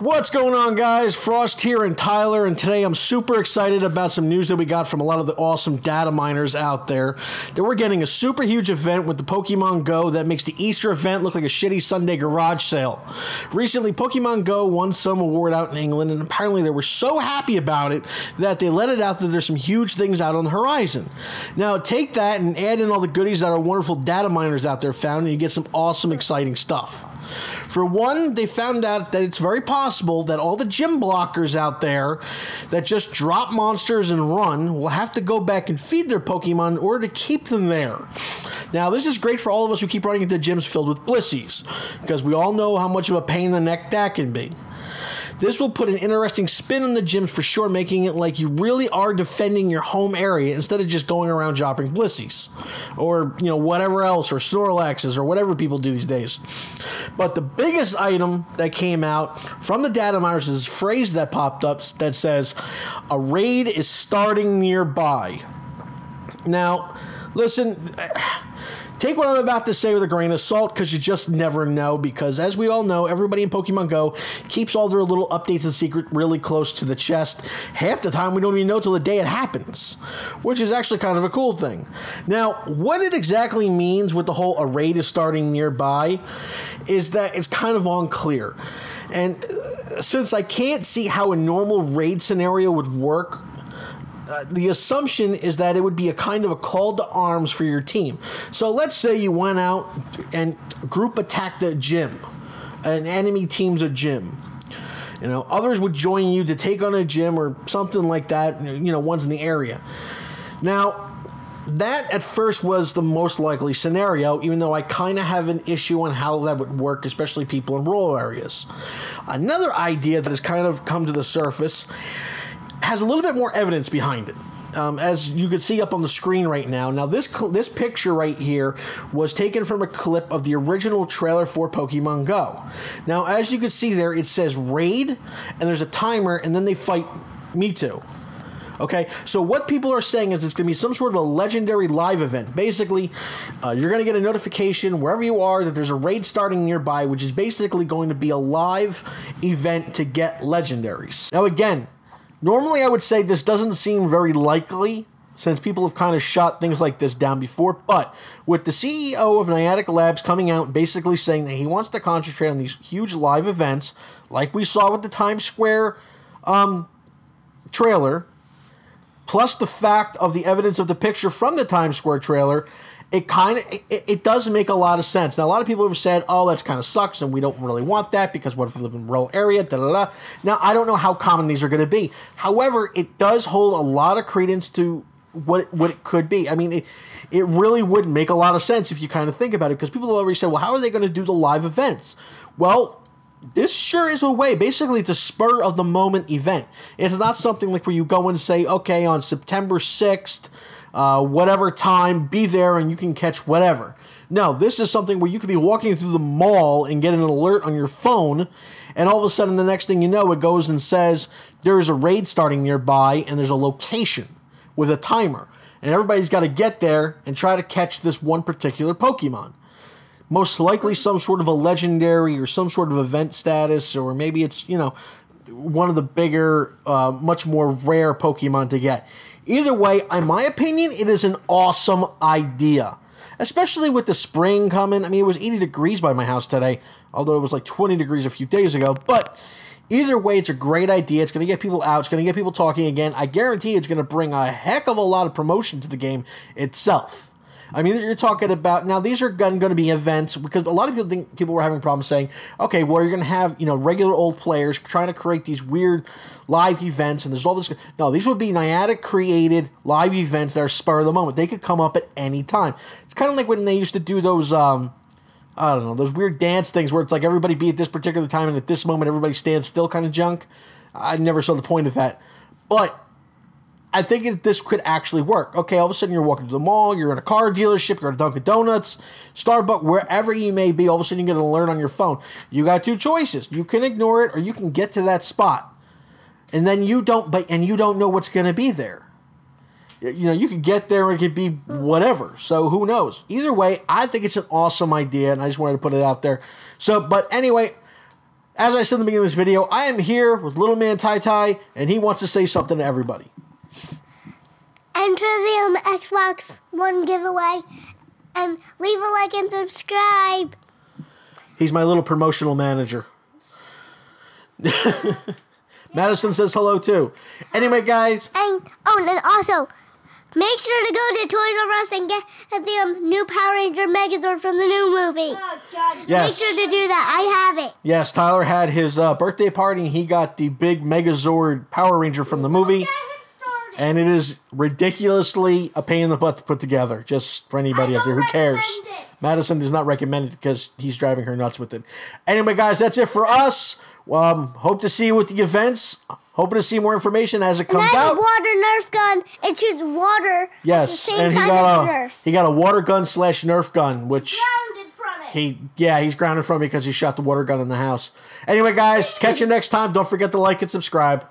What's going on, guys? Frost here and Tyler, and today I'm super excited about some news that we got from a lot of the awesome data miners out there. That we're getting a super huge event with the Pokemon Go that makes the Easter event look like a shitty Sunday garage sale. Recently, Pokemon Go won some award out in England, and apparently they were so happy about it that they let it out that there's some huge things out on the horizon. Now, take that and add in all the goodies that our wonderful data miners out there found, and you get some awesome, exciting stuff. For one, they found out that it's very possible that all the gym blockers out there that just drop monsters and run will have to go back and feed their Pokemon in order to keep them there. Now, this is great for all of us who keep running into gyms filled with Blissies, because we all know how much of a pain in the neck that can be. This will put an interesting spin on the gyms for sure, making it like you really are defending your home area instead of just going around dropping Blissies or, whatever else, or Snorlaxes or whatever people do these days. But the biggest item that came out from the data miners is a phrase that popped up that says, "A raid is starting nearby." Now, listen, take what I'm about to say with a grain of salt, because you just never know, because as we all know, everybody in Pokemon Go keeps all their little updates and secret really close to the chest. Half the time, we don't even know till the day it happens, which is actually kind of a cool thing. Now, what it exactly means with the whole "a raid is starting nearby" is that it's kind of unclear. And since I can't see how a normal raid scenario would work, the assumption is that it would be a kind of a call to arms for your team. So let's say you went out and group attacked a gym, an enemy team's a gym. Others would join you to take on a gym or something like that, one's in the area. Now, that at first was the most likely scenario, even though I kind of have an issue on how that would work, especially people in rural areas. Another idea that has kind of come to the surface has a little bit more evidence behind it, as you can see up on the screen right now. Now, this picture right here was taken from a clip of the original trailer for Pokemon Go. Now, as you can see there, it says raid, and there's a timer, and then they fight Mewtwo. Okay, so what people are saying is it's going to be some sort of a legendary live event. Basically, you're going to get a notification wherever you are that there's a raid starting nearby, which is basically going to be a live event to get legendaries. Now, again, normally I would say this doesn't seem very likely, since people have kind of shot things like this down before, but with the CEO of Niantic Labs coming out and basically saying that he wants to concentrate on these huge live events, like we saw with the Times Square trailer, plus the fact of the evidence of the picture from the Times Square trailer, it does make a lot of sense. Now, a lot of people have said, "Oh, that's kind of sucks, and we don't really want that, because what if we live in a rural area, da-da-da." Now, I don't know how common these are going to be. However, it does hold a lot of credence to what it could be. I mean, it really would make a lot of sense if you kind of think about it, because people have already said, well, how are they going to do the live events? Well, this sure is a way. Basically, it's a spur-of-the-moment event. It's not something like where you go and say, okay, on September 6th, whatever time, be there and you can catch whatever. No, this is something where you could be walking through the mall and get an alert on your phone, and all of a sudden, the next thing you know, it goes and says there is a raid starting nearby, and there's a location with a timer. And everybody's got to get there and try to catch this one particular Pokemon. Most likely some sort of a legendary or some sort of event status, or maybe it's, one of the bigger, much more rare Pokemon to get. Either way, in my opinion, it is an awesome idea. Especially with the spring coming. I mean, it was 80 degrees by my house today, although it was like 20 degrees a few days ago. But either way, it's a great idea. It's going to get people out. It's going to get people talking again. I guarantee it's going to bring a heck of a lot of promotion to the game itself. I mean, you're talking about, now these are going to be events, because a lot of people think people were having problems saying, okay, well, you're going to have, regular old players trying to create these weird live events, and there's all this. No, these would be Niantic created live events that are spur of the moment. They could come up at any time. It's kind of like when they used to do those, I don't know, those weird dance things where it's like everybody be at this particular time and at this moment everybody stands still kind of junk. I never saw the point of that. But I think this could actually work. Okay, all of a sudden you're walking to the mall, you're in a car dealership, you're at a Dunkin' Donuts, Starbucks, wherever you may be, all of a sudden you get an alert on your phone. You got two choices. You can ignore it, or you can get to that spot. And then you don't know what's going to be there. You could get there and it could be whatever. So who knows? Either way, I think it's an awesome idea, and I just wanted to put it out there. So, but anyway, As I said in the beginning of this video, I am here with little man Tai Tai, and he wants to say something to everybody. Enter the Xbox One giveaway, and leave a like and subscribe. He's my little promotional manager. Madison says hello too. Anyway, guys. And also, make sure to go to Toys R Us and get the new Power Ranger Megazord from the new movie. Oh, God. Yes. Make sure to do that. I have it. Yes, Tyler had his birthday party, and he got the big Megazord Power Ranger from the movie. And it is ridiculously a pain in the butt to put together, just for anybody out there who cares. Madison does not recommend it because he's driving her nuts with it. Anyway, guys, that's it for us. Hope to see you with the events. Hoping to see more information as it comes out. And water Nerf gun. It shoots water. Yes, at the and same time he got a water gun / Nerf gun, which Grounded from it. he's grounded from because he shot the water gun in the house. Anyway, guys, catch you next time. Don't forget to like and subscribe.